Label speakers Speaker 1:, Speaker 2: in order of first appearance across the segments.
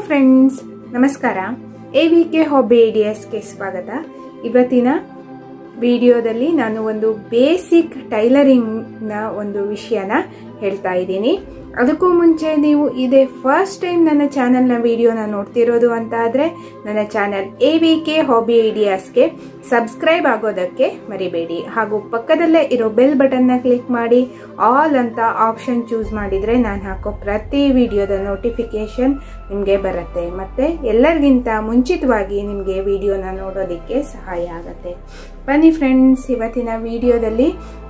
Speaker 1: Friends, ನಮಸ್ಕಾರ. AVK hobby ಐಡಿಯಾಸ್ಗೆ ಸ್ವಾಗತ. ಇವತ್ತಿನ ವಿಡಿಯೋದಲ್ಲಿ ನಾನು ಒಂದು ಬೇಸಿಕ್ ಟೈಲರಿಂಗ್ನ ಒಂದು ವಿಷಯನ ಹೇಳ್ತಾ ಇದ್ದೀನಿ. ಅದಕ್ಕೂ ಮುಂಚೆ ನೀವು ಇದೇ ಫಸ್ಟ್ ಟೈಮ್ ನನ್ನ ಚಾನೆಲ್ನ ವಿಡಿಯೋನ ನೋಡ್ತಿರೋದು ಅಂತ ಆದರೆ ನನ್ನ ಚಾನೆಲ್ AVK ಹಾಬಿ ಐಡಿಯಾಸ್ಗೆ ಸಬ್ಸ್ಕ್ರೈಬ್ ಆಗೋದಕ್ಕೆ ಮರಿಬೇಡಿ. ಹಾಗೂ ಪಕ್ಕದಲ್ಲೇ ಇರೋ ಬೆಲ್ ಬಟನ್ನ ಕ್ಲಿಕ್ ಮಾಡಿ ಆಲ್ ಅಂತ ಆಪ್ಷನ್ ಚೂಸ್ ಮಾಡಿದರೆ ನಾನು ಹಾಕೋ ಪ್ರತಿ ವಿಡಿಯೋದ ನೋಟಿಫಿಕೇಶನ್ ನಿಮಗೆ ಬರುತ್ತೆ. ಮತ್ತು ಎಲ್ಲರಿಗಿಂತ ಮುಂಚಿತವಾಗಿ ನಿಮಗೆ ವಿಡಿಯೋನ ನೋಡೋದಕ್ಕೆ ಸಹಾಯ ಆಗುತ್ತೆ. ಬನ್ನಿ ಫ್ರೆಂಡ್ಸ್, ಇವತ್ತಿನ ವಿಡಿಯೋದಲ್ಲಿ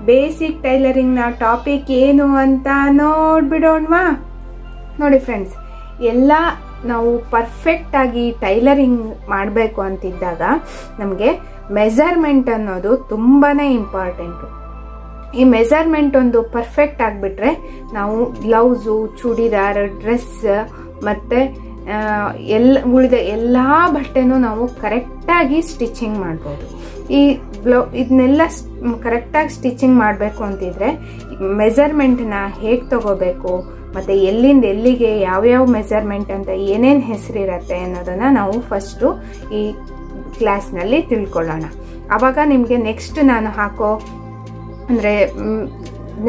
Speaker 1: ಬೇಸಿಕ್ ಟೈಲರಿಂಗ್ನ ಟಾಪಿಕ್ ಏನು ಅಂತ ನೋಡ್ಬಿಡೋಣವಾ. ನೋಡಿ ಫ್ರೆಂಡ್ಸ್, ಎಲ್ಲ ನಾವು ಪರ್ಫೆಕ್ಟ್ ಆಗಿ ಟೈಲರಿಂಗ್ ಮಾಡಬೇಕು ಅಂತಿದ್ದಾಗ ನಮಗೆ ಮೆಜರ್ಮೆಂಟ್ ಅನ್ನೋದು ತುಂಬಾನೇ ಇಂಪಾರ್ಟೆಂಟು. ಈ ಮೆಜರ್ಮೆಂಟ್ ಒಂದು ಪರ್ಫೆಕ್ಟ್ ಆಗಿಬಿಟ್ರೆ ನಾವು ಬ್ಲೌಸು, ಚೂಡಿದಾರ್, ಡ್ರೆಸ್ ಮತ್ತು ಉಳಿದ ಎಲ್ಲ ಬಟ್ಟೆನೂ ನಾವು ಕರೆಕ್ಟಾಗಿ ಸ್ಟಿಚಿಂಗ್ ಮಾಡ್ಬೋದು. ಈ ಇದನ್ನೆಲ್ಲ ಕರೆಕ್ಟಾಗಿ ಸ್ಟಿಚಿಂಗ್ ಮಾಡಬೇಕು ಅಂತಿದ್ರೆ ಮೆಜರ್ಮೆಂಟ್ನ ಹೇಗೆ ತಗೋಬೇಕು ಮತ್ತು ಎಲ್ಲಿಂದ ಎಲ್ಲಿಗೆ ಯಾವ್ಯಾವ ಮೆಜರ್ಮೆಂಟ್ ಅಂತ ಏನೇನು ಹೆಸರಿರುತ್ತೆ ಅನ್ನೋದನ್ನು ನಾವು ಫಸ್ಟು ಈ ಕ್ಲಾಸ್ನಲ್ಲಿ ತಿಳ್ಕೊಳ್ಳೋಣ. ಆವಾಗ ನಿಮಗೆ ನೆಕ್ಸ್ಟ್ ನಾನು ಹಾಕೋ ಅಂದರೆ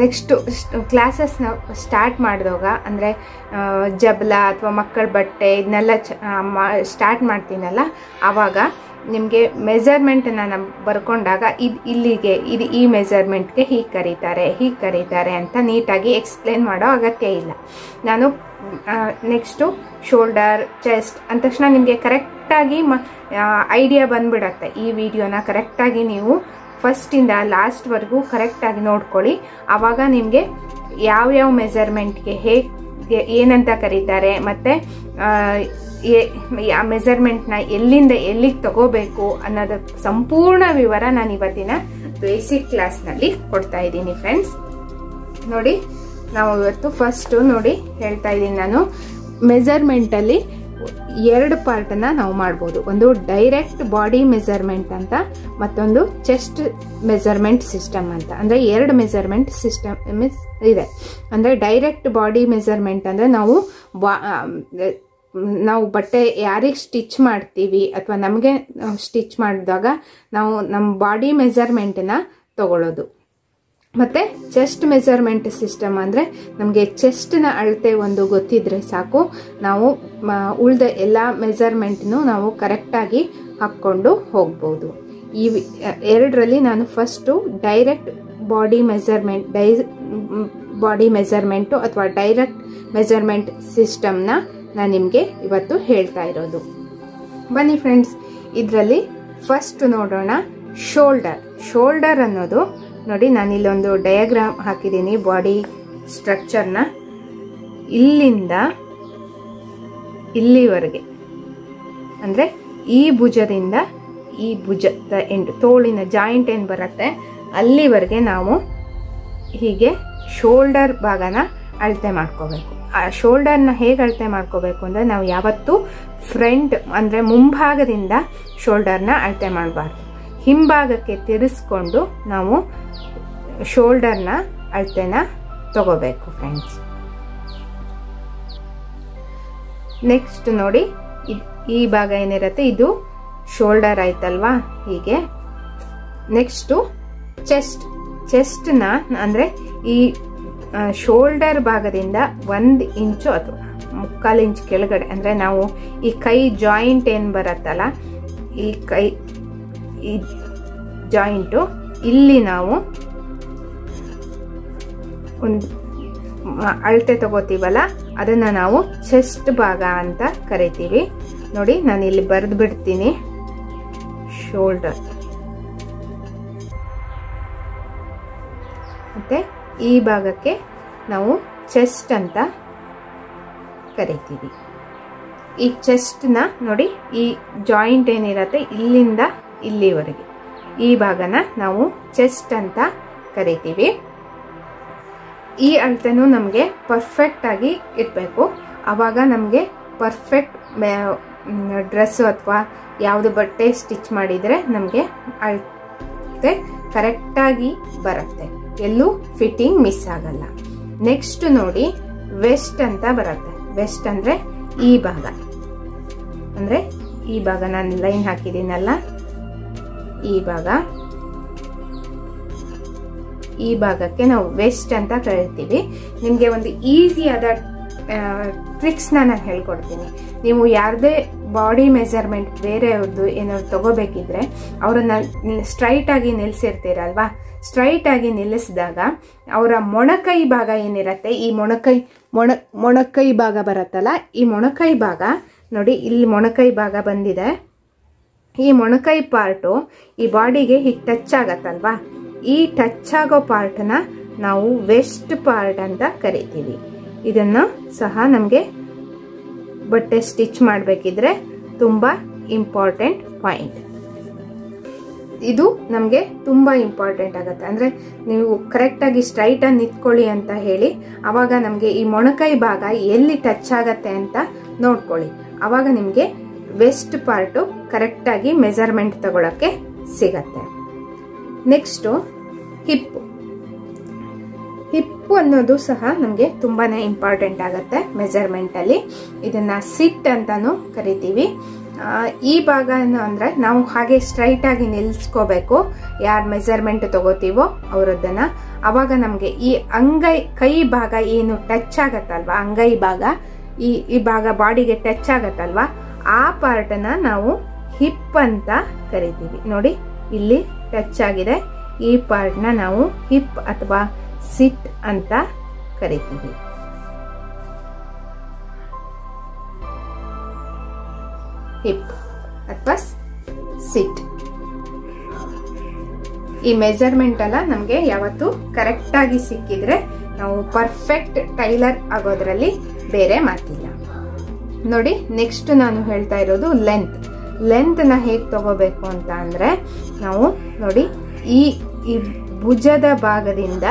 Speaker 1: ನೆಕ್ಸ್ಟ್ ಕ್ಲಾಸಸ್ನ ಸ್ಟಾರ್ಟ್ ಮಾಡಿದಾಗ ಅಂದರೆ ಜಬ್ಲ ಅಥವಾ ಮಕ್ಕಳ ಬಟ್ಟೆ ಇದನ್ನೆಲ್ಲ ಸ್ಟಾರ್ಟ್ ಮಾಡ್ತೀನಲ್ಲ, ಆವಾಗ ನಿಮಗೆ ಮೆಜರ್ಮೆಂಟನ್ನು ನಾವು ಬರ್ಕೊಂಡಾಗ ಇಲ್ಲಿಗೆ ಈ ಮೆಜರ್ಮೆಂಟ್ಗೆ ಹೀಗೆ ಕರೀತಾರೆ ಅಂತ ನೀಟಾಗಿ ಎಕ್ಸ್ಪ್ಲೇನ್ ಮಾಡೋ ಅಗತ್ಯ ಇಲ್ಲ. ನಾನು ನೆಕ್ಸ್ಟು ಶೋಲ್ಡರ್, ಚೆಸ್ಟ್ ಅಂದ ತಕ್ಷಣ ನಿಮಗೆ ಕರೆಕ್ಟಾಗಿ ಐಡಿಯಾ ಬಂದ್ಬಿಡತ್ತೆ. ಈ ವಿಡಿಯೋನ ಕರೆಕ್ಟಾಗಿ ನೀವು ಫಸ್ಟಿಂದ ಲಾಸ್ಟ್ವರೆಗೂ ಕರೆಕ್ಟಾಗಿ ನೋಡ್ಕೊಳ್ಳಿ. ಆವಾಗ ನಿಮಗೆ ಯಾವ್ಯಾವ ಮೆಜರ್ಮೆಂಟ್ಗೆ ಹೇಗೆ ಏನಂತ ಕರೀತಾರೆ ಮತ್ತು ಆ ಮೆಜರ್ಮೆಂಟ್ನ ಎಲ್ಲಿಂದ ಎಲ್ಲಿಗೆ ತಗೋಬೇಕು ಅನ್ನೋದ ಸಂಪೂರ್ಣ ವಿವರ ನಾನು ಇವತ್ತಿನ ಬೇಸಿಕ್ ಕ್ಲಾಸ್ನಲ್ಲಿ ಕೊಡ್ತಾ ಇದ್ದೀನಿ ಫ್ರೆಂಡ್ಸ್. ನೋಡಿ, ನಾವು ಇವತ್ತು ಫಸ್ಟು ನೋಡಿ ಹೇಳ್ತಾ ಇದ್ದೀನಿ ನಾನು, ಮೆಜರ್ಮೆಂಟಲ್ಲಿ ಎರಡು ಪಾರ್ಟನ್ನ ನಾವು ಮಾಡ್ಬೋದು. ಒಂದು ಡೈರೆಕ್ಟ್ ಬಾಡಿ ಮೆಜರ್ಮೆಂಟ್ ಅಂತ, ಮತ್ತೊಂದು ಚೆಸ್ಟ್ ಮೆಜರ್ಮೆಂಟ್ ಸಿಸ್ಟಮ್ ಅಂತ. ಅಂದರೆ ಎರಡು ಮೆಜರ್ಮೆಂಟ್ ಸಿಸ್ಟಮ್ ಇದೆ. ಅಂದರೆ ಡೈರೆಕ್ಟ್ ಬಾಡಿ ಮೆಜರ್ಮೆಂಟ್ ಅಂದರೆ ನಾವು ಬಟ್ಟೆ ಯಾರಿಗೆ ಸ್ಟಿಚ್ ಮಾಡ್ತೀವಿ ಅಥವಾ ನಮಗೆ ಸ್ಟಿಚ್ ಮಾಡಿದಾಗ ನಾವು ನಮ್ಮ ಬಾಡಿ ಮೆಜರ್ಮೆಂಟನ್ನ ತಗೊಳ್ಳೋದು. ಮತ್ತು ಚೆಸ್ಟ್ ಮೆಜರ್ಮೆಂಟ್ ಸಿಸ್ಟಮ್ ಅಂದರೆ ನಮಗೆ ಚೆಸ್ಟ್ನ ಅಳತೆ ಒಂದು ಗೊತ್ತಿದ್ರೆ ಸಾಕು, ನಾವು ಉಳಿದ ಎಲ್ಲ ಮೆಜರ್ಮೆಂಟ್ನು ನಾವು ಕರೆಕ್ಟಾಗಿ ಹಾಕ್ಕೊಂಡು ಹೋಗ್ಬೋದು. ಈ ಎರಡರಲ್ಲಿ ನಾನು ಫಸ್ಟು ಡೈರೆಕ್ಟ್ ಬಾಡಿ ಮೆಜರ್ಮೆಂಟು ಅಥವಾ ಡೈರೆಕ್ಟ್ ಮೆಜರ್ಮೆಂಟ್ ಸಿಸ್ಟಮ್ನ ನಾನು ನಿಮಗೆ ಇವತ್ತು ಹೇಳ್ತಾ ಇರೋದು. ಬನ್ನಿ ಫ್ರೆಂಡ್ಸ್, ಇದರಲ್ಲಿ ಫಸ್ಟ್ ನೋಡೋಣ ಶೋಲ್ಡರ್ ಅನ್ನೋದು. ನೋಡಿ, ನಾನಿಲ್ಲೊಂದು ಡಯಾಗ್ರಾಮ್ ಹಾಕಿದ್ದೀನಿ ಬಾಡಿ ಸ್ಟ್ರಕ್ಚರ್ನ. ಇಲ್ಲಿಂದ ಇಲ್ಲಿವರೆಗೆ ಅಂದರೆ ಈ ಭುಜದಿಂದ ಈ ಭುಜದ ಎಂಡ್ ತೋಳಿನ ಜಾಯಿಂಟ್ ಏನು ಬರುತ್ತೆ ಅಲ್ಲಿವರೆಗೆ ನಾವು ಹೀಗೆ ಶೋಲ್ಡರ್ ಭಾಗನ ಅಳತೆ ಮಾಡ್ಕೋಬೇಕು. ಆ ಶೋಲ್ಡರ್ನ ಹೇಗೆ ಅಳತೆ ಮಾಡ್ಕೋಬೇಕು ಅಂದರೆ ನಾವು ಯಾವತ್ತೂ ಫ್ರಂಟ್ ಅಂದರೆ ಮುಂಭಾಗದಿಂದ ಶೋಲ್ಡರ್ನ ಅಳತೆ ಮಾಡಬಾರ್ದು. ಹಿಂಭಾಗಕ್ಕೆ ತಿರ್ಸ್ಕೊಂಡು ನಾವು ಶೋಲ್ಡರ್ನ ಅಳತೆನ ತಗೋಬೇಕು ಫ್ರೆಂಡ್ಸ್. ನೆಕ್ಸ್ಟ್ ನೋಡಿ, ಈ ಭಾಗ ಏನಿರುತ್ತೆ ಇದು ಶೋಲ್ಡರ್ ಆಯ್ತಲ್ವಾ, ಹೀಗೆ. ನೆಕ್ಸ್ಟು ಚೆಸ್ಟ್ನ ಅಂದರೆ ಈ ಶೋಲ್ಡರ್ ಭಾಗದಿಂದ 1 ಇಂಚು ಅಥವಾ 3/4 ಇಂಚ್ ಕೆಳಗಡೆ, ಅಂದರೆ ನಾವು ಈ ಕೈ ಜಾಯಿಂಟ್ ಏನು ಬರುತ್ತಲ್ಲ, ಈ ಕೈ ಈ ಜಾಯಿಂಟು ಇಲ್ಲಿ ನಾವು ಒಂದು ಅಳತೆ ತಗೋತೀವಲ್ಲ, ಅದನ್ನು ನಾವು ಚೆಸ್ಟ್ ಭಾಗ ಅಂತ ಕರಿತೀವಿ. ನೋಡಿ, ನಾನು ಇಲ್ಲಿ ಬರೆದು ಬಿಡ್ತೀನಿ. ಶೋಲ್ಡರ್ ಮತ್ತೆ ಈ ಭಾಗಕ್ಕೆ ನಾವು ಚೆಸ್ಟ್ ಅಂತ ಕರಿತೀವಿ. ಈ ಚೆಸ್ಟ್ನ ನೋಡಿ, ಈ ಜಾಯಿಂಟ್ ಏನಿರತ್ತೆ ಇಲ್ಲಿಂದ ಇಲ್ಲಿವರೆಗೆ ಈ ಭಾಗನ ನಾವು ಚೆಸ್ಟ್ ಅಂತ ಕರಿತೀವಿ. ಈ ಅಳತೆನೂ ನಮಗೆ ಪರ್ಫೆಕ್ಟ್ ಆಗಿ ಇರಬೇಕು. ಆವಾಗ ನಮಗೆ ಪರ್ಫೆಕ್ಟ್ ಡ್ರೆಸ್ಸು ಅಥವಾ ಯಾವುದು ಬಟ್ಟೆ ಸ್ಟಿಚ್ ಮಾಡಿದರೆ ನಮಗೆ ಅಳತೆ ಕರೆಕ್ಟಾಗಿ ಬರುತ್ತೆ, ಎಲ್ಲೂ ಫಿಟ್ಟಿಂಗ್ ಮಿಸ್ ಆಗಲ್ಲ. ನೆಕ್ಸ್ಟ್ ನೋಡಿ, ವೆಸ್ಟ್ ಅಂತ ಬರುತ್ತೆ. ವೆಸ್ಟ್ ಅಂದರೆ ಈ ಭಾಗ, ಅಂದರೆ ಈ ಭಾಗ ನಾನು ಲೈನ್ ಹಾಕಿದ್ದೀನಲ್ಲ, ಈ ಭಾಗಕ್ಕೆ ನಾವು ವೆಸ್ಟ್ ಅಂತ ಕರಿತೀವಿ. ನಿಮಗೆ ಒಂದು ಈಸಿಯಾದ ಟ್ರಿಕ್ಸ್ನ ನಾನು ಹೇಳ್ಕೊಡ್ತೀನಿ. ನೀವು ಯಾರದೇ ಬಾಡಿ ಮೆಜರ್ಮೆಂಟ್ ಬೇರೆಯವ್ರದ್ದು ಏನಾದ್ರು ತಗೋಬೇಕಿದ್ರೆ ಅವರನ್ನ ಸ್ಟ್ರೈಟ್ ಆಗಿ ನಿಲ್ಲಿಸಿರ್ತೀರಲ್ವಾ, ಸ್ಟ್ರೈಟ್ ಆಗಿ ನಿಲ್ಲಿಸಿದಾಗ ಅವರ ಮೊಣಕೈ ಭಾಗ ಏನಿರತ್ತೆ, ಈ ಮೊಣಕೈ ಭಾಗ ಬರುತ್ತಲ್ಲ, ಈ ಮೊಣಕೈ ಭಾಗ ನೋಡಿ, ಇಲ್ಲಿ ಮೊಣಕೈ ಭಾಗ ಬಂದಿದೆ. ಈ ಮೊಣಕೈ ಪಾರ್ಟು ಈ ಬಾಡಿಗೆ ಹೀಗೆ ಟಚ್ ಆಗತ್ತಲ್ವಾ, ಈ ಟಚ್ ಆಗೋ ಪಾರ್ಟ್ನ ನಾವು ವೆಸ್ಟ್ ಪಾರ್ಟ್ ಅಂತ ಕರಿತೀವಿ. ಇದನ್ನು ಸಹ ನಮಗೆ ಬಟ್ಟೆ ಸ್ಟಿಚ್ ಮಾಡಬೇಕಿದ್ರೆ ತುಂಬ ಇಂಪಾರ್ಟೆಂಟ್ ಪಾಯಿಂಟ್. ಇದು ನಮಗೆ ತುಂಬ ಇಂಪಾರ್ಟೆಂಟ್ ಆಗುತ್ತೆ. ಅಂದರೆ ನೀವು ಕರೆಕ್ಟಾಗಿ ಸ್ಟ್ರೈಟಾಗಿ ನಿಂತ್ಕೊಳ್ಳಿ ಅಂತ ಹೇಳಿ ಆವಾಗ ನಮಗೆ ಈ ಮೊಣಕೈ ಭಾಗ ಎಲ್ಲಿ ಟಚ್ ಆಗತ್ತೆ ಅಂತ ನೋಡ್ಕೊಳ್ಳಿ. ಆವಾಗ ನಿಮಗೆ ವೆಸ್ಟ್ ಪಾರ್ಟು ಕರೆಕ್ಟಾಗಿ ಮೆಜರ್ಮೆಂಟ್ ತಗೊಳ್ಳೋಕ್ಕೆ ಸಿಗತ್ತೆ. ನೆಕ್ಸ್ಟು ಹಿಪ್ಪು ಅನ್ನೋದು ಸಹ ನಮಗೆ ತುಂಬಾ ಇಂಪಾರ್ಟೆಂಟ್ ಆಗುತ್ತೆ ಮೆಜರ್ಮೆಂಟಲ್ಲಿ. ಇದನ್ನು ಸಿಟ್ ಅಂತಾನು ಕರಿತೀವಿ. ಈ ಭಾಗ ಅಂದರೆ ನಾವು ಹಾಗೆ ಸ್ಟ್ರೈಟಾಗಿ ನಿಲ್ಲಿಸ್ಕೋಬೇಕು, ಯಾರು ಮೆಜರ್ಮೆಂಟ್ ತಗೋತೀವೋ ಅವರದ್ದನ್ನು. ಆವಾಗ ನಮಗೆ ಈ ಕೈ ಭಾಗ ಏನು ಟಚ್ ಆಗತ್ತಲ್ವಾ, ಅಂಗೈ ಭಾಗ, ಈ ಭಾಗ ಬಾಡಿಗೆ ಟಚ್ ಆಗತ್ತಲ್ವಾ, ಆ ಪಾರ್ಟನ್ನು ನಾವು ಹಿಪ್ ಅಂತ ಕರಿತೀವಿ. ನೋಡಿ, ಇಲ್ಲಿ ಟಚ್ ಆಗಿದೆ, ಈ ಪಾರ್ಟ್ನ ನಾವು ಹಿಪ್ ಅಥವಾ ಸಿಟ್ ಅಂತ ಕರಿತೀವಿ. ಹಿಪ್ ಅಥವಾ ಸಿಟ್. ಈ ಮೆಜರ್ಮೆಂಟ್ ಎಲ್ಲ ನಮಗೆ ಯಾವತ್ತು ಕರೆಕ್ಟ್ ಆಗಿ ಸಿಕ್ಕಿದ್ರೆ ನಾವು ಪರ್ಫೆಕ್ಟ್ ಟೈಲರ್ ಆಗೋದ್ರಲ್ಲಿ ಬೇರೆ ಮಾತಿಲ್ಲ. ನೋಡಿ, ನೆಕ್ಸ್ಟ್ ನಾನು ಹೇಳ್ತಾ ಇರೋದು ಲೆಂತ್ನ ಹೇಗೆ ತಗೋಬೇಕು ಅಂತ ಅಂದ್ರೆ, ನಾವು ನೋಡಿ ಈ ಭುಜದ ಭಾಗದಿಂದ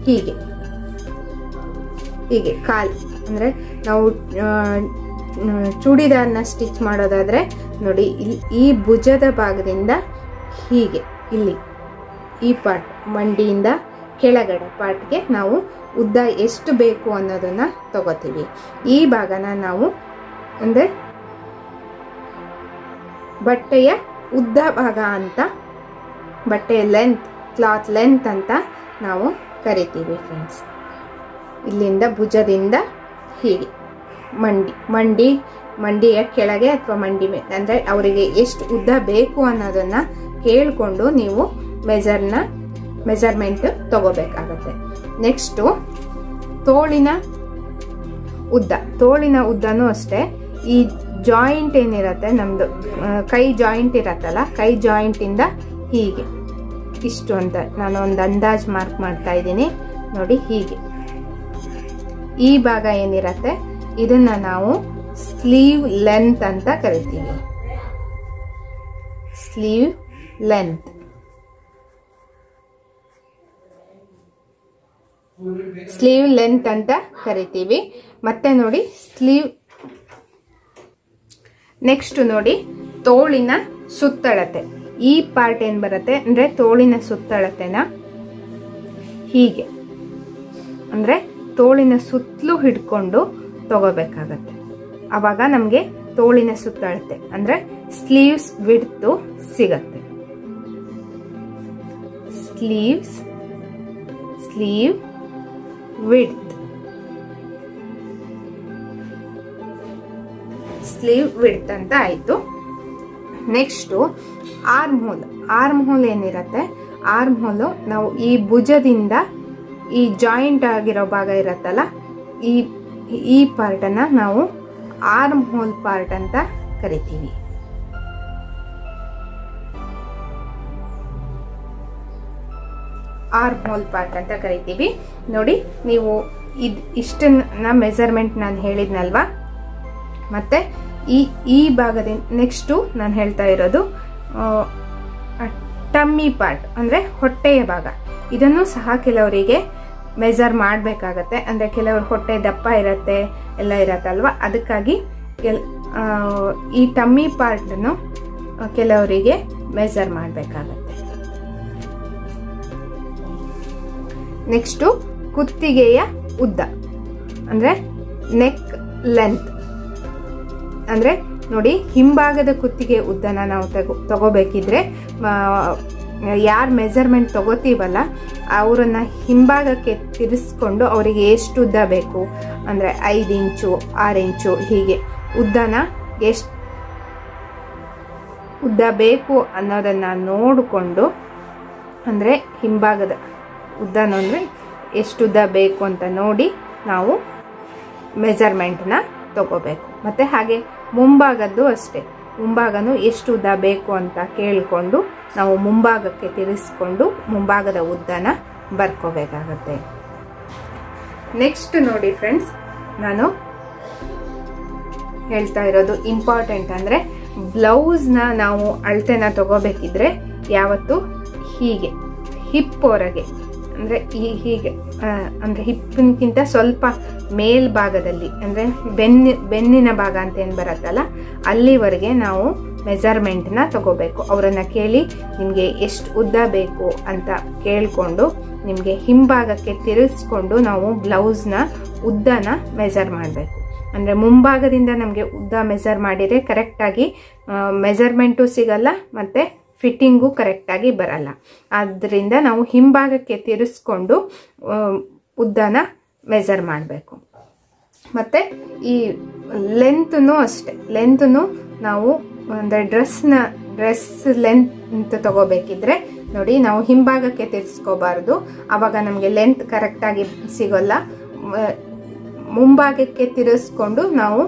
Speaker 1: ಹೀಗೆ ಕಾಲ್, ಅಂದ್ರೆ ನಾವು ಚೂಡಿದಾರ್ನ ಸ್ಟಿಚ್ ಮಾಡೋದಾದ್ರೆ ನೋಡಿ, ಈ ಭುಜದ ಭಾಗದಿಂದ ಹೀಗೆ ಇಲ್ಲಿ ಈ ಪಾರ್ಟ್, ಮಂಡಿಯಿಂದ ಕೆಳಗಡೆ ಪಾರ್ಟ್ಗೆ ನಾವು ಉದ್ದ ಎಷ್ಟು ಬೇಕು ಅನ್ನೋದನ್ನ ತಗೋತೀವಿ. ಈ ಭಾಗನ ನಾವು ಅಂದ್ರೆ ಬಟ್ಟೆಯ ಉದ್ದ ಭಾಗ ಅಂತ, ಬಟ್ಟೆಯ ಕ್ಲಾತ್ ಲೆಂತ್ ಅಂತ ನಾವು ಕರಿತೀವಿ ಫ್ರೆಂಡ್ಸ್. ಇಲ್ಲಿಂದ ಭುಜದಿಂದ ಹೀಗೆ ಮಂಡಿಯ ಕೆಳಗೆ ಅಥವಾ ಮಂಡಿ ಮೇಲೆ, ಅಂದರೆ ಅವರಿಗೆ ಎಷ್ಟು ಉದ್ದ ಬೇಕು ಅನ್ನೋದನ್ನ ಕೇಳಿಕೊಂಡು ನೀವು ಮೆಜರ್ಮೆಂಟ್ ತಗೋಬೇಕಾಗತ್ತೆ. ನೆಕ್ಸ್ಟು ತೋಳಿನ ಉದ್ದನೂ ಅಷ್ಟೇ. ಈ ಜಾಯಿಂಟ್ ಏನಿರತ್ತೆ ನಮ್ದು ಕೈ ಜಾಯಿಂಟ್ ಇರತ್ತಲ್ಲ, ಕೈ ಜಾಯಿಂಟಿಂದ ಹೀಗೆ ಇಷ್ಟು ಅಂತ ನಾನು ಒಂದು ಅಂದಾಜು ಮಾರ್ಕ್ ಮಾಡ್ತಾ ಇದ್ದೀನಿ ನೋಡಿ. ಹೀಗೆ ಈ ಭಾಗ ಏನಿರತ್ತೆ ಇದನ್ನ ನಾವು ಸ್ಲೀವ್ ಲೆಂತ್ ಅಂತ ಕರಿತೀವಿ. ಸ್ಲೀವ್ ಲೆಂತ್ ಅಂತ ಕರಿತೀವಿ. ಮತ್ತೆ ನೋಡಿ ನೆಕ್ಸ್ಟ್ ನೋಡಿ ತೋಳಿನ ಸುತ್ತಳತೆ. ಈ ಪಾರ್ಟ್ ಏನ್ ಬರುತ್ತೆ ಅಂದ್ರೆ ತೋಳಿನ ಸುತ್ತಳತೆನ ಹೀಗೆ, ಅಂದ್ರೆ ತೋಳಿನ ಸುತ್ತಲೂ ಹಿಡ್ಕೊಂಡು ತಗೋಬೇಕಾಗತ್ತೆ. ಅವಾಗ ನಮ್ಗೆ ತೋಳಿನ ಸುತ್ತಳತೆ ಅಂದ್ರೆ ಸ್ಲೀವ್ಸ್ ವಿಡ್ತ್ ಸಿಗತ್ತೆ. ಸ್ಲೀವ್ ವಿಡ್ತ್ ಅಂತ ಆಯ್ತು. ನೆಕ್ಸ್ಟು ಆರ್ಮ್ ಹೋಲ್ ಏನಿರತ್ತೆ, ಆರ್ಮ್ ಹೋಲು ನಾವು ಈ ಭುಜದಿಂದ ಈ ಜಾಯಿಂಟ್ ಆಗಿರೋ ಭಾಗ ಇರತ್ತಲ್ಲ, ಈ ಪಾರ್ಟನ್ನ ನಾವು ಆರ್ಮ್ ಹೋಲ್ ಪಾರ್ಟ್ ಅಂತ ಕರಿತೀವಿ. ನೋಡಿ, ನೀವು ಇಷ್ಟನ್ನ ಮೆಜರ್ಮೆಂಟ್ ನಾನು ಹೇಳಿದ್ನಲ್ವಾ. ಮತ್ತೆ ಈ ಭಾಗದಿಂದ ನೆಕ್ಸ್ಟು ನಾನು ಹೇಳ್ತಾ ಇರೋದು ಟಮ್ಮಿ ಪಾರ್ಟ್ ಅಂದ್ರೆ ಹೊಟ್ಟೆಯ ಭಾಗ. ಇದನ್ನು ಸಹ ಕೆಲವರಿಗೆ ಮೆಜರ್ ಮಾಡಬೇಕಾಗತ್ತೆ. ಅಂದ್ರೆ ಕೆಲವರು ಹೊಟ್ಟೆ ದಪ್ಪ ಇರತ್ತೆ, ಎಲ್ಲ ಇರತ್ತಲ್ವಾ, ಅದಕ್ಕಾಗಿ ಈ ಟಮ್ಮಿ ಪಾರ್ಟನ್ನು ಕೆಲವರಿಗೆ ಮೆಜರ್ ಮಾಡಬೇಕಾಗತ್ತೆ. ನೆಕ್ಸ್ಟು ಕುತ್ತಿಗೆಯ ಉದ್ದ ಅಂದ್ರೆ ನೆಕ್ ಲೆಂತ್, ಅಂದ್ರೆ ನೋಡಿ ಹಿಂಭಾಗದ ಕುತ್ತಿಗೆ ಉದ್ದನ ನಾವು ತಗೋಬೇಕಿದ್ರೆ ಯಾರು ಮೆಜರ್ಮೆಂಟ್ ತಗೋತೀವಲ್ಲ ಅವರನ್ನ ಹಿಂಭಾಗಕ್ಕೆ ತಿರ್ಸ್ಕೊಂಡು ಅವರಿಗೆ ಎಷ್ಟು ಉದ್ದ ಬೇಕು ಅಂದರೆ 5 ಇಂಚು 6 ಇಂಚು ಹೀಗೆ ಉದ್ದನ ಎಷ್ಟು ಉದ್ದ ಬೇಕು ಅನ್ನೋದನ್ನು ನೋಡಿಕೊಂಡು, ಅಂದರೆ ಹಿಂಭಾಗದ ಉದ್ದನ ಅಂದರೆ ಎಷ್ಟು ಉದ್ದ ಬೇಕು ಅಂತ ನೋಡಿ ನಾವು ಮೆಜರ್ಮೆಂಟ್ನ ತಗೋಬೇಕು. ಮತ್ತು ಹಾಗೆ ಮುಂಭಾಗದ್ದು ಅಷ್ಟೇ, ಮುಂಭಾಗನೂ ಎಷ್ಟು ಉದ್ದ ಬೇಕು ಅಂತ ಕೇಳಿಕೊಂಡು ನಾವು ಮುಂಭಾಗಕ್ಕೆ ತಿರ್ಸ್ಕೊಂಡು ಮುಂಭಾಗದ ಉದ್ದನ ಬರ್ಕೋಬೇಕಾಗತ್ತೆ. ನೆಕ್ಸ್ಟ್ ನೋಡಿ ಫ್ರೆಂಡ್ಸ್, ನಾನು ಹೇಳ್ತಾ ಇರೋದು ಇಂಪಾರ್ಟೆಂಟ್ ಅಂದರೆ ಬ್ಲೌಸ್ನ ನಾವು ಅಳತೆನ ತಗೋಬೇಕಿದ್ರೆ ಯಾವತ್ತು ಹೀಗೆ ಹಿಪ್ ಹೊರಗೆ ಅಂದರೆ ಹೀಗೆ ಅಂದರೆ ಹಿಪ್ಪಿನಕ್ಕಿಂತ ಸ್ವಲ್ಪ ಮೇಲ್ಭಾಗದಲ್ಲಿ ಅಂದರೆ ಬೆನ್ನಿನ ಭಾಗ ಅಂತ ಏನು ಬರುತ್ತಲ್ಲ ಅಲ್ಲಿವರೆಗೆ ನಾವು ಮೆಜರ್ಮೆಂಟ್ನ ತಗೋಬೇಕು. ಅವರನ್ನು ಕೇಳಿ ನಿಮಗೆ ಎಷ್ಟು ಉದ್ದ ಬೇಕು ಅಂತ ಕೇಳಿಕೊಂಡು ನಿಮಗೆ ಹಿಂಭಾಗಕ್ಕೆ ತಿರುಗಿಸ್ಕೊಂಡು ನಾವು ಬ್ಲೌಸ್ನ ಉದ್ದನ ಮೆಜರ್ ಮಾಡಬೇಕು. ಅಂದರೆ ಮುಂಭಾಗದಿಂದ ನಮಗೆ ಉದ್ದ ಮೆಜರ್ ಮಾಡಿದರೆ ಕರೆಕ್ಟಾಗಿ ಮೆಜರ್ಮೆಂಟು ಸಿಗಲ್ಲ ಮತ್ತು ಫಿಟ್ಟಿಂಗು ಕರೆಕ್ಟಾಗಿ ಬರಲ್ಲ. ಆದ್ದರಿಂದ ನಾವು ಹಿಂಭಾಗಕ್ಕೆ ತಿರ್ಸ್ಕೊಂಡು ಉದ್ದನ ಮೆಜರ್ ಮಾಡಬೇಕು. ಮತ್ತು ಈ ಲೆಂತೂ ಅಷ್ಟೆ, ಲೆಂತೂ ನಾವು ಅಂದರೆ ಡ್ರೆಸ್ ಲೆಂತ್ ತಗೋಬೇಕಿದ್ರೆ ನೋಡಿ ನಾವು ಹಿಂಭಾಗಕ್ಕೆ ತಿರ್ಸ್ಕೋಬಾರ್ದು, ಆವಾಗ ನಮಗೆ ಲೆಂತ್ ಕರೆಕ್ಟಾಗಿ ಸಿಗೋಲ್ಲ. ಮುಂಭಾಗಕ್ಕೆ ತಿರ್ಸ್ಕೊಂಡು ನಾವು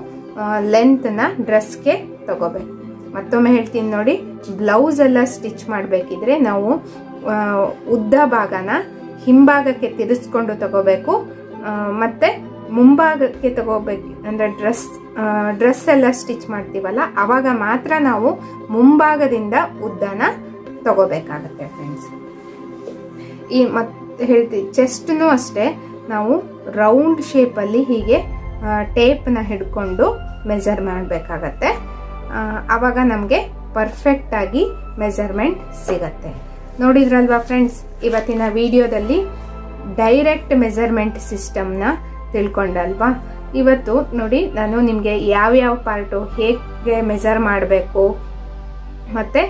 Speaker 1: ಲೆಂತ್ನ ಡ್ರೆಸ್ಗೆ ತಗೋಬೇಕು. ಮತ್ತೊಮ್ಮೆ ಹೇಳ್ತೀನಿ ನೋಡಿ, ಬ್ಲೌಸ್ ಎಲ್ಲ ಸ್ಟಿಚ್ ಮಾಡಬೇಕಿದ್ರೆ ನಾವು ಉದ್ದ ಭಾಗನ ಹಿಂಭಾಗಕ್ಕೆ ತಿರ್ಸ್ಕೊಂಡು ತಗೋಬೇಕು, ಮತ್ತು ಮುಂಭಾಗಕ್ಕೆ ತಗೋಬೇಕು. ಅಂದರೆ ಡ್ರೆಸ್ ಎಲ್ಲ ಸ್ಟಿಚ್ ಮಾಡ್ತೀವಲ್ಲ ಆವಾಗ ಮಾತ್ರ ನಾವು ಮುಂಭಾಗದಿಂದ ಉದ್ದನ ತಗೋಬೇಕಾಗತ್ತೆ ಫ್ರೆಂಡ್ಸ್. ಈ ಮತ್ತೆ ಹೇಳ್ತೀವಿ ಚೆಸ್ಟ್ನು ಅಷ್ಟೇ, ನಾವು ರೌಂಡ್ ಶೇಪಲ್ಲಿ ಹೀಗೆ ಟೇಪ್ನ ಹಿಡ್ಕೊಂಡು ಮೆಜರ್ ಮಾಡಬೇಕಾಗತ್ತೆ. ಆವಾಗ ನಮಗೆ ಪರ್ಫೆಕ್ಟಾಗಿ ಮೆಜರ್ಮೆಂಟ್ ಸಿಗತ್ತೆ. ನೋಡಿದ್ರಲ್ವಾ ಫ್ರೆಂಡ್ಸ್, ಇವತ್ತಿನ ವಿಡಿಯೋದಲ್ಲಿ ಡೈರೆಕ್ಟ್ ಮೆಜರ್ಮೆಂಟ್ ಸಿಸ್ಟಮ್ನ ತಿಳ್ಕೊಂಡಲ್ವಾ. ಇವತ್ತು ನೋಡಿ ನಾನು ನಿಮಗೆ ಯಾವ್ಯಾವ ಪಾರ್ಟು ಹೇಗೆ ಮೆಜರ್ ಮಾಡಬೇಕು ಮತ್ತು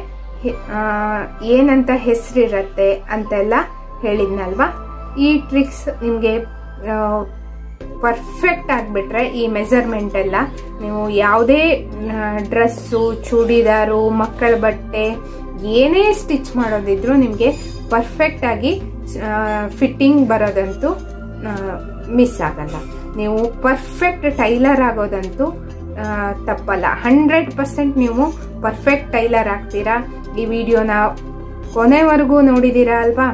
Speaker 1: ಏನಂತ ಹೆಸರಿರತ್ತೆ ಅಂತೆಲ್ಲ ಹೇಳಿದ್ನಲ್ವಾ. ಈ ಟ್ರಿಕ್ಸ್ ನಿಮಗೆ ಪರ್ಫೆಕ್ಟ್ ಆಗಿಬಿಟ್ರೆ ಈ ಮೆಜರ್ಮೆಂಟ್ ಎಲ್ಲ ನೀವು ಯಾವುದೇ ಡ್ರೆಸ್ಸು, ಚೂಡಿದಾರು, ಮಕ್ಕಳ ಬಟ್ಟೆ ಏನೇ ಸ್ಟಿಚ್ ಮಾಡೋದಿದ್ರು ನಿಮಗೆ ಪರ್ಫೆಕ್ಟಾಗಿ ಫಿಟ್ಟಿಂಗ್ ಬರೋದಂತೂ ಮಿಸ್ ಆಗಲ್ಲ. ನೀವು ಪರ್ಫೆಕ್ಟ್ ಟೈಲರ್ ಆಗೋದಂತೂ ತಪ್ಪಲ್ಲ. 100% ನೀವು ಪರ್ಫೆಕ್ಟ್ ಟೈಲರ್ ಆಗ್ತೀರಾ. ಈ ವಿಡಿಯೋನ ಕೊನೆವರೆಗೂ ನೋಡಿದ್ದೀರಾ ಅಲ್ವಾ.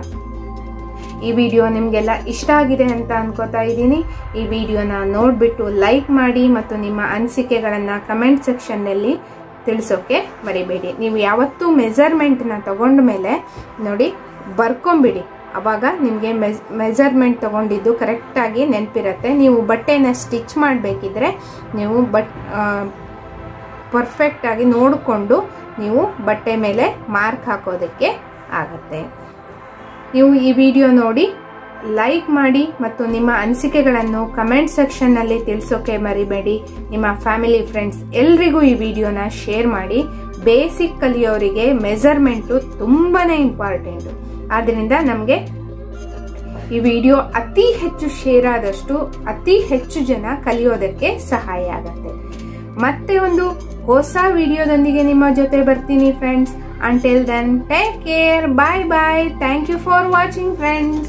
Speaker 1: ಈ ವಿಡಿಯೋ ನಿಮಗೆಲ್ಲ ಇಷ್ಟ ಆಗಿದೆ ಅಂತ ಅನ್ಕೋತಾ ಇದ್ದೀನಿ. ಈ ವಿಡಿಯೋನ ನೋಡಿಬಿಟ್ಟು ಲೈಕ್ ಮಾಡಿ ಮತ್ತು ನಿಮ್ಮ ಅನಿಸಿಕೆಗಳನ್ನು ಕಮೆಂಟ್ ಸೆಕ್ಷನ್ನಲ್ಲಿ ತಿಳಿಸೋಕೆ ಮರಿಬೇಡಿ. ನೀವು ಯಾವತ್ತೂ ಮೆಜರ್ಮೆಂಟ್ನ ತಗೊಂಡ ಮೇಲೆ ನೋಡಿ ಬರ್ಕೊಂಬಿಡಿ, ಆವಾಗ ನಿಮಗೆ ಮೆಜರ್ಮೆಂಟ್ ತಗೊಂಡಿದ್ದು ಕರೆಕ್ಟಾಗಿ ನೆನಪಿರುತ್ತೆ. ನೀವು ಬಟ್ಟೆನ ಸ್ಟಿಚ್ ಮಾಡಬೇಕಿದ್ರೆ ನೀವು ಪರ್ಫೆಕ್ಟಾಗಿ ನೋಡಿಕೊಂಡು ನೀವು ಬಟ್ಟೆ ಮೇಲೆ ಮಾರ್ಕ್ ಹಾಕೋದಕ್ಕೆ ಆಗತ್ತೆ. ನೀವು ಈ ವಿಡಿಯೋ ನೋಡಿ ಲೈಕ್ ಮಾಡಿ ಮತ್ತು ನಿಮ್ಮ ಅನಿಸಿಕೆಗಳನ್ನು ಕಮೆಂಟ್ ಸೆಕ್ಷನ್ನಲ್ಲಿ ತಿಳಿಸೋಕೆ ಮರಿಬೇಡಿ. ನಿಮ್ಮ ಫ್ಯಾಮಿಲಿ ಫ್ರೆಂಡ್ಸ್ ಎಲ್ರಿಗೂ ಈ ವಿಡಿಯೋನ ಶೇರ್ ಮಾಡಿ. ಬೇಸಿಕ್ ಕಲಿಯೋರಿಗೆ ಮೆಜರ್ಮೆಂಟು ತುಂಬಾ ಇಂಪಾರ್ಟೆಂಟು. ಆದ್ದರಿಂದ ನಮಗೆ ಈ ವಿಡಿಯೋ ಅತಿ ಹೆಚ್ಚು ಶೇರ್ ಆದಷ್ಟು ಅತಿ ಹೆಚ್ಚು ಜನ ಕಲಿಯೋದಕ್ಕೆ ಸಹಾಯ ಆಗುತ್ತೆ. ಮತ್ತೆ ಒಂದು ಹೊಸ ವಿಡಿಯೋದೊಂದಿಗೆ ನಿಮ್ಮ ಜೊತೆ ಬರ್ತೀನಿ friends. Until then, take care. Bye bye. Thank you for watching, friends.